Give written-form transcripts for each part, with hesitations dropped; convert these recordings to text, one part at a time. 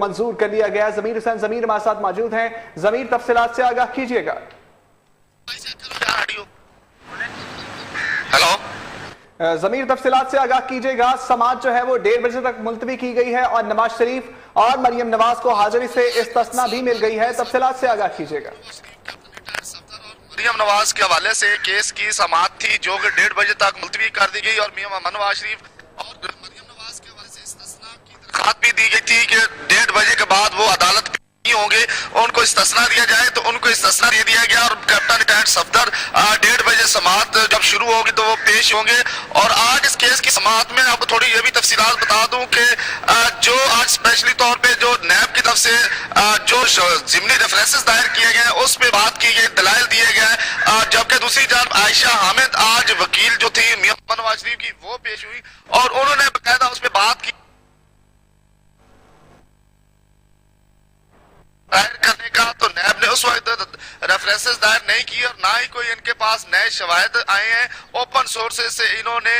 मंजूर कर लिया गया। जमीर हुसैन जमीर हमारे साथ मौजूद हैं। जमीर, तफसीलात से आगाह कीजिएगा। हेलो जमीर, तफसीलात से आगाह कीजिएगा। समाअत जो है वो 1:30 बजे तक मुलतवी की गई है और नवाज शरीफ और मरियम नवाज को हाजिरी से इस्तिस्ना भी मिल गई है। तफसीलात से आगाह कीजिएगा। मरियम नवाज के हवाले से केस की समाअत थी जो कि 1:30 बजे तक मुलतवी कर दी गई और मियां नवाज शरीफ और मरियम नवाज के हवाले से इस्तिस्ना की दरख्वास्त भी दी गई थी कि 1:30 बजे के बाद वो अदालत होंगे, उनको इस्तिस्ना दिया जाए, तो उनको इस्तिस्ना दे दिया गया और कैप्टन रिटायर्ड सफदर 1:30 बजे समाअत जब शुरू होगी तो वो पेश होंगे। और आज इस केस की समाअत में आपको थोड़ी ये भी तफसीलात बता दूं कि जो आज स्पेशली तौर पे जो नैब की तरफ से जो जिमनी रेफरेंसेस दायर किए गए उस पर बात की गई, दलाइल दिए गए, जबकि दूसरी जानब आयशा हामिद आज वकील जो थी मियां नवाज शरीफ की वो पेश हुई और उन्होंने बाकायदा उस पर बात की दायर करने का। तो नैब ने उस वक्त रेफरेंसेस दायर नहीं की और ना ही कोई इनके पास नए शवाहिद आए हैं। ओपन सोर्सेज से इन्होंने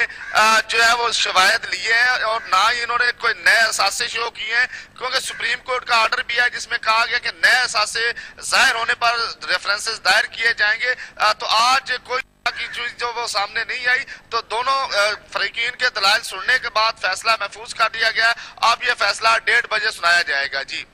जो है वो शवाहिद लिए हैं और ना ही इन्होंने कोई नए असासे शो किए हैं, क्योंकि सुप्रीम कोर्ट का ऑर्डर भी है जिसमें कहा गया कि नए असासे जाहिर होने पर रेफरेंसेस दायर किए जाएंगे। तो आज कोई की चीज जो वो सामने नहीं आई, तो दोनों फरीकीन के दलाइल सुनने के बाद फैसला महफूज कर दिया गया। अब ये फैसला 1:30 बजे सुनाया जाएगा। जी।